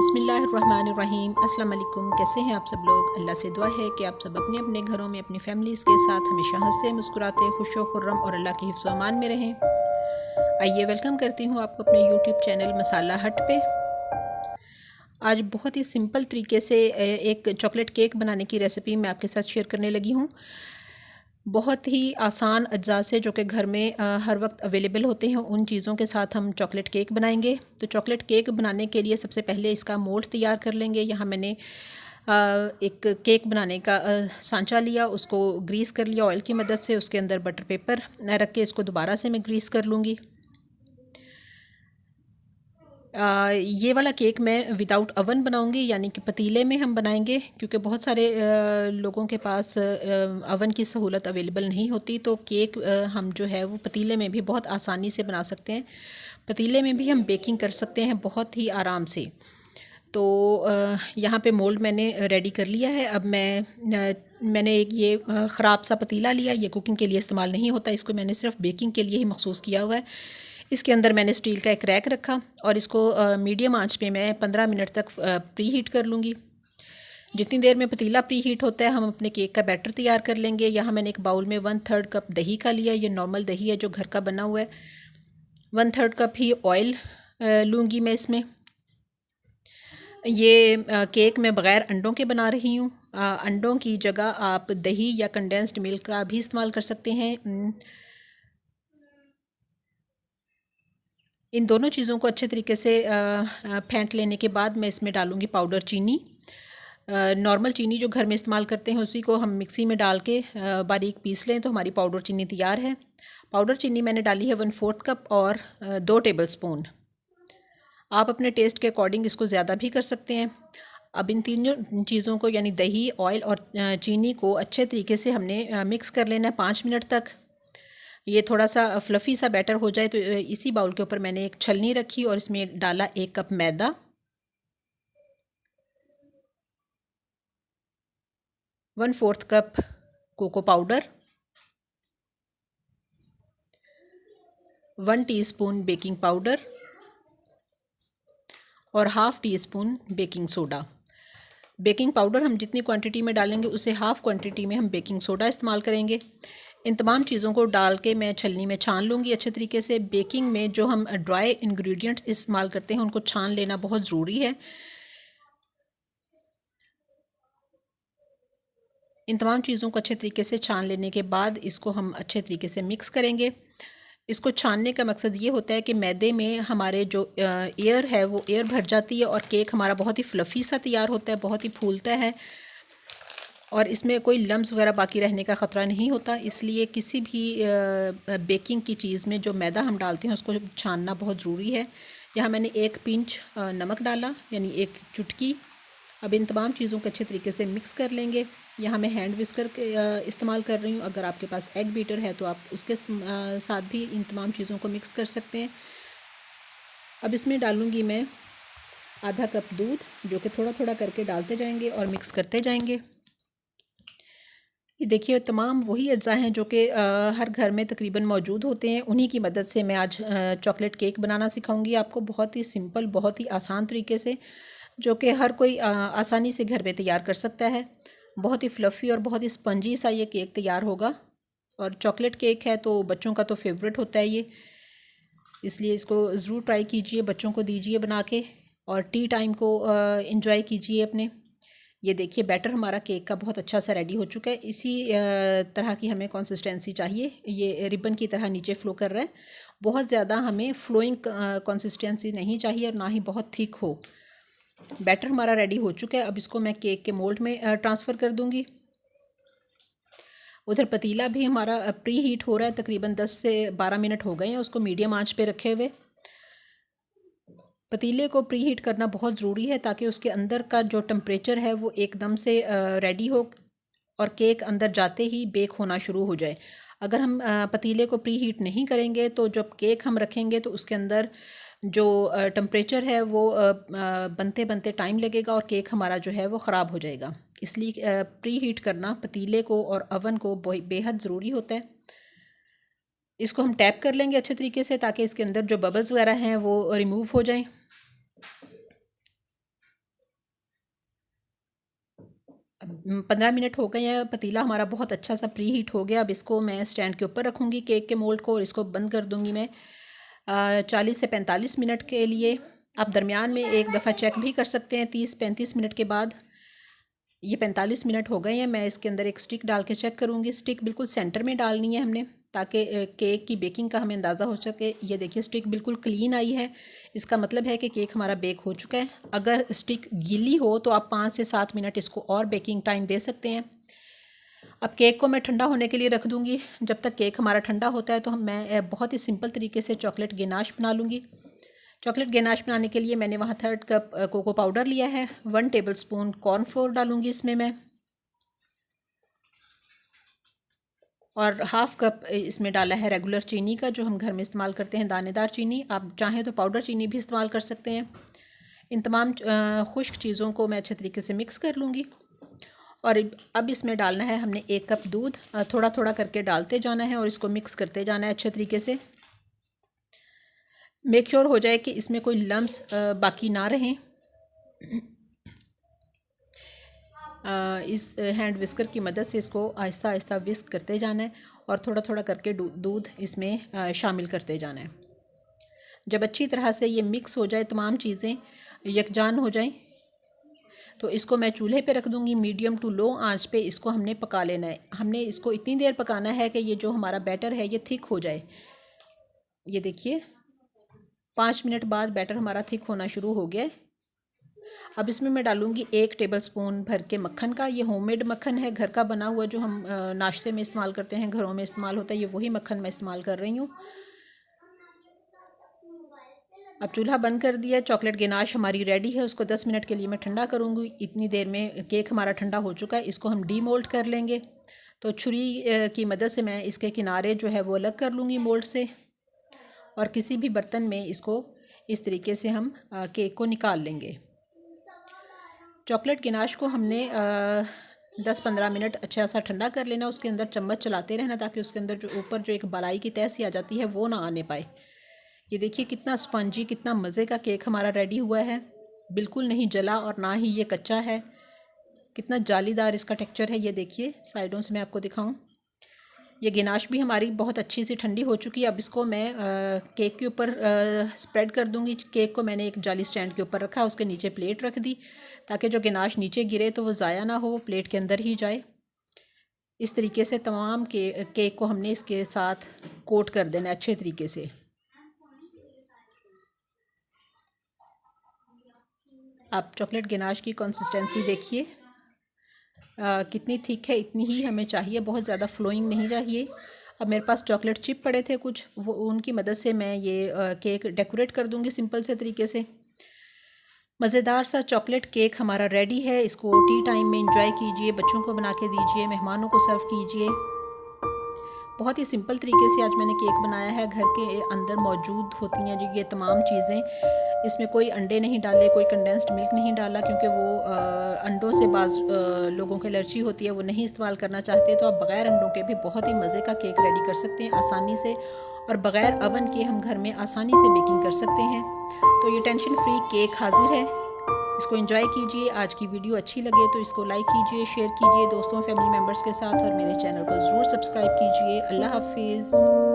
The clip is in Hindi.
बिस्मिल्लाहिर्रहमानिर्रहीम। अस्सलाम वालेकुम। कैसे हैं आप सब लोग? अल्लाह से दुआ है कि आप सब अपने अपने घरों में अपनी फैमिलीज़ के साथ हमेशा हंसते मुस्कुराते खुश व खुर्रम और अल्लाह के हिफ्ज़ व अमान में रहें। आइए वेलकम करती हूँ आपको अपने यूट्यूब चैनल मसाला हट पे। आज बहुत ही सिंपल तरीके से एक चॉकलेट केक बनाने की रेसिपी मैं आपके साथ शेयर करने लगी हूँ। बहुत ही आसान अज्जा से जो कि घर में हर वक्त अवेलेबल होते हैं, उन चीज़ों के साथ हम चॉकलेट केक बनाएंगे। तो चॉकलेट केक बनाने के लिए सबसे पहले इसका मोल्ड तैयार कर लेंगे। यहाँ मैंने एक केक बनाने का सांचा लिया, उसको ग्रीस कर लिया ऑयल की मदद से। उसके अंदर बटर पेपर रख के इसको दोबारा से मैं ग्रीस कर लूँगी। ये वाला केक मैं विदाउट अवन बनाऊंगी, यानी कि पतीले में हम बनाएंगे, क्योंकि बहुत सारे लोगों के पास अवन की सहूलत अवेलेबल नहीं होती। तो केक हम जो है वो पतीले में भी बहुत आसानी से बना सकते हैं। पतीले में भी हम बेकिंग कर सकते हैं बहुत ही आराम से। तो यहाँ पे मोल्ड मैंने रेडी कर लिया है। अब मैंने एक ये ख़राब सा पतीला लिया। ये कुकिंग के लिए इस्तेमाल नहीं होता, इसको मैंने सिर्फ बेकिंग के लिए ही मखसूस किया हुआ है। इसके अंदर मैंने स्टील का एक रैक रखा और इसको मीडियम आंच पे मैं 15 मिनट तक प्री हीट कर लूँगी। जितनी देर में पतीला प्री हीट होता है हम अपने केक का बैटर तैयार कर लेंगे। यहाँ मैंने एक बाउल में 1/3 कप दही का लिया। ये नॉर्मल दही है जो घर का बना हुआ है। 1/3 कप ही ऑयल लूँगी मैं इसमें। ये केक मैं बग़ैर अंडों के बना रही हूँ। अंडों की जगह आप दही या कंडेंस्ड मिल्क का भी इस्तेमाल कर सकते हैं। इन दोनों चीज़ों को अच्छे तरीके से फेंट लेने के बाद मैं इसमें डालूँगी पाउडर चीनी। नॉर्मल चीनी जो घर में इस्तेमाल करते हैं उसी को हम मिक्सी में डाल के बारीक पीस लें तो हमारी पाउडर चीनी तैयार है। पाउडर चीनी मैंने डाली है 1/4 कप और 2 टेबलस्पून। आप अपने टेस्ट के अकॉर्डिंग इसको ज़्यादा भी कर सकते हैं। अब इन तीनों चीज़ों को यानी दही, ऑयल और चीनी को अच्छे तरीके से हमने मिक्स कर लेना है 5 मिनट तक। ये थोड़ा सा फ्लफ़ी सा बैटर हो जाए तो इसी बाउल के ऊपर मैंने एक छलनी रखी और इसमें डाला 1 कप मैदा, 1/4 cup cocoa powder, 1 teaspoon baking powder और half teaspoon baking soda. Baking powder हम जितनी क्वांटिटी में डालेंगे उसे हाफ़ क्वांटिटी में हम बेकिंग सोडा इस्तेमाल करेंगे। इन तमाम चीज़ों को डाल के मैं छलनी में छान लूँगी अच्छे तरीके से। बेकिंग में जो हम ड्राई इंग्रेडिएंट्स इस्तेमाल करते हैं उनको छान लेना बहुत ज़रूरी है। इन तमाम चीज़ों को अच्छे तरीके से छान लेने के बाद इसको हम अच्छे तरीके से मिक्स करेंगे। इसको छानने का मकसद ये होता है कि मैदे में हमारे जो एयर है वो एयर भर जाती है और केक हमारा बहुत ही फ्लफ़ी सा तैयार होता है, बहुत ही फूलता है और इसमें कोई लम्स वगैरह बाकी रहने का ख़तरा नहीं होता। इसलिए किसी भी बेकिंग की चीज़ में जो मैदा हम डालते हैं उसको छानना बहुत ज़रूरी है। यहाँ मैंने 1 पिंच नमक डाला, यानी 1 चुटकी। अब इन तमाम चीज़ों को अच्छे तरीके से मिक्स कर लेंगे। यहाँ मैं हैंड विस्कर के इस्तेमाल कर रही हूँ। अगर आपके पास एग बीटर है तो आप उसके साथ भी इन तमाम चीज़ों को मिक्स कर सकते हैं। अब इसमें डालूँगी मैं आधा कप दूध, जो कि थोड़ा थोड़ा करके डालते जाएंगे और मिक्स करते जाएंगे। ये देखिए तमाम वही अज्जा हैं जो कि हर घर में तकरीबन मौजूद होते हैं। उन्हीं की मदद से मैं आज चॉकलेट केक बनाना सिखाऊंगी आपको, बहुत ही सिंपल, बहुत ही आसान तरीके से, जो कि हर कोई आसानी से घर में तैयार कर सकता है। बहुत ही फ्लफ़ी और बहुत ही स्पंजी सा ये केक तैयार होगा। और चॉकलेट केक है तो बच्चों का तो फेवरेट होता है ये, इसलिए इसको ज़रूर ट्राई कीजिए, बच्चों को दीजिए बना के और टी टाइम को इंजॉय कीजिए अपने। ये देखिए बैटर हमारा केक का बहुत अच्छा सा रेडी हो चुका है। इसी तरह की हमें कंसिस्टेंसी चाहिए। ये रिबन की तरह नीचे फ़्लो कर रहा है। बहुत ज़्यादा हमें फ्लोइंग कंसिस्टेंसी नहीं चाहिए और ना ही बहुत थिक हो। बैटर हमारा रेडी हो चुका है। अब इसको मैं केक के मोल्ड में ट्रांसफ़र कर दूँगी। उधर पतीला भी हमारा प्री हीट हो रहा है। तकरीबन 10 से 12 मिनट हो गए हैं उसको मीडियम आंच पे रखे हुए। पतीले को प्री हीट करना बहुत ज़रूरी है ताकि उसके अंदर का जो टेम्परेचर है वो एकदम से रेडी हो और केक अंदर जाते ही बेक होना शुरू हो जाए। अगर हम पतीले को प्री हीट नहीं करेंगे तो जब केक हम रखेंगे तो उसके अंदर जो टेम्परेचर है वो बनते बनते टाइम लगेगा और केक हमारा जो है वो ख़राब हो जाएगा। इसलिए प्री हीट करना पतीले को और अवन को बेहद ज़रूरी होता है। इसको हम टैप कर लेंगे अच्छे तरीके से ताकि इसके अंदर जो बबल्स वगैरह हैं वो रिमूव हो जाएं। 15 मिनट हो गए हैं। पतीला हमारा बहुत अच्छा सा प्री हीट हो गया। अब इसको मैं स्टैंड के ऊपर रखूँगी केक के मोल्ड को और इसको बंद कर दूँगी मैं 40 से 45 मिनट के लिए। आप दरमियान में एक दफ़ा चेक भी कर सकते हैं 30-35 मिनट के बाद। ये 45 मिनट हो गए हैं। मैं इसके अंदर एक स्टिक डाल के चेक करूँगी। स्टिक बिल्कुल सेंटर में डालनी है हमने, ताकि केक की बेकिंग का हमें अंदाज़ा हो सके। ये देखिए स्टिक बिल्कुल क्लीन आई है, इसका मतलब है कि केक हमारा बेक हो चुका है। अगर स्टिक गीली हो तो आप 5 से 7 मिनट इसको और बेकिंग टाइम दे सकते हैं। अब केक को मैं ठंडा होने के लिए रख दूँगी। जब तक केक हमारा ठंडा होता है तो मैं बहुत ही सिंपल तरीके से चॉकलेट गेनाश बना लूँगी। चॉकलेट गेनाश बनाने के लिए मैंने वहाँ 1/3 कप कोको पाउडर लिया है। 1 टेबलस्पून कॉर्नफ्लोर डालूँगी इसमें मैं, और 1/2 कप इसमें डाला है रेगुलर चीनी का, जो हम घर में इस्तेमाल करते हैं, दानेदार चीनी। आप चाहें तो पाउडर चीनी भी इस्तेमाल कर सकते हैं। इन तमाम खुश्क चीज़ों को मैं अच्छे तरीके से मिक्स कर लूँगी। और अब इसमें डालना है हमने 1 कप दूध। थोड़ा थोड़ा करके डालते जाना है और इसको मिक्स करते जाना है अच्छे तरीके से। मेक श्योर हो जाए कि इसमें कोई लम्स बाकी ना रहें। इस हैंड विस्कर की मदद से इसको आहिस्ता आहिस्ता विस्क करते जाना है और थोड़ा थोड़ा करके दूध इसमें शामिल करते जाना है। जब अच्छी तरह से ये मिक्स हो जाए, तमाम चीज़ें यकजान हो जाएं, तो इसको मैं चूल्हे पे रख दूँगी। मीडियम टू लो आंच पे इसको हमने पका लेना है। हमने इसको इतनी देर पकाना है कि ये जो हमारा बैटर है ये थिक हो जाए। ये देखिए 5 मिनट बाद बैटर हमारा थिक होना शुरू हो गया है। अब इसमें मैं डालूँगी 1 टेबलस्पून भर के मक्खन का। ये होममेड मक्खन है, घर का बना हुआ, जो हम नाश्ते में इस्तेमाल करते हैं, घरों में इस्तेमाल होता है। ये वही मक्खन मैं इस्तेमाल कर रही हूँ। अब चूल्हा बंद कर दिया। चॉकलेट गेनाश हमारी रेडी है। उसको 10 मिनट के लिए मैं ठंडा करूँगी। इतनी देर में केक हमारा ठंडा हो चुका है। इसको हम डीमोल्ड कर लेंगे। तो छुरी की मदद से मैं इसके किनारे जो है वो अलग कर लूँगी मोल्ड से, और किसी भी बर्तन में इसको इस तरीके से हम केक को निकाल लेंगे। चॉकलेट गिनाश को हमने 10-15 मिनट अच्छा सा ठंडा कर लेना। उसके अंदर चम्मच चलाते रहना ताकि उसके अंदर जो ऊपर जो एक बलाई की तह सी आ जाती है वो ना आने पाए। ये देखिए कितना स्पंजी, कितना मज़े का केक हमारा रेडी हुआ है। बिल्कुल नहीं जला और ना ही ये कच्चा है। कितना जालीदार इसका टेक्सचर है। ये देखिए साइडों से मैं आपको दिखाऊं। ये गिनाश भी हमारी बहुत अच्छी सी ठंडी हो चुकी है। अब इसको मैं केक के ऊपर स्प्रेड कर दूंगी। केक को मैंने एक जाली स्टैंड के ऊपर रखा, उसके नीचे प्लेट रख दी ताकि जो गिनाश नीचे गिरे तो वो ज़ाया ना हो, वो प्लेट के अंदर ही जाए। इस तरीके से तमाम केक को हमने इसके साथ कोट कर देना अच्छे तरीके से। आप चॉकलेट गिनाश की कंसिस्टेंसी देखिए कितनी थिक है, इतनी ही हमें चाहिए, बहुत ज़्यादा फ्लोइंग नहीं चाहिए। अब मेरे पास चॉकलेट चिप पड़े थे कुछ, वो उनकी मदद से मैं ये केक डेकोरेट कर दूंगी सिंपल से तरीके से। मज़ेदार सा चॉकलेट केक हमारा रेडी है। इसको टी टाइम में इंजॉय कीजिए, बच्चों को बना के दीजिए, मेहमानों को सर्व कीजिए। बहुत ही सिंपल तरीके से आज मैंने केक बनाया है। घर के अंदर मौजूद होती हैं जो ये तमाम चीज़ें। इसमें कोई अंडे नहीं डाले, कोई कंडेंस्ड मिल्क नहीं डाला, क्योंकि वो अंडों से बाज़ लोगों को एलर्जी होती है, वो नहीं इस्तेमाल करना चाहते। तो आप बग़ैर अंडों के भी बहुत ही मज़े का केक रेडी कर सकते हैं आसानी से, और बग़ैर अवन के हम घर में आसानी से बेकिंग कर सकते हैं। तो ये टेंशन फ्री केक हाजिर है। इसको एंजॉय कीजिए। आज की वीडियो अच्छी लगे तो इसको लाइक कीजिए, शेयर कीजिए दोस्तों फैमिली मेम्बर्स के साथ, और मेरे चैनल को ज़रूर सब्सक्राइब कीजिए। अल्लाह हाफिज़।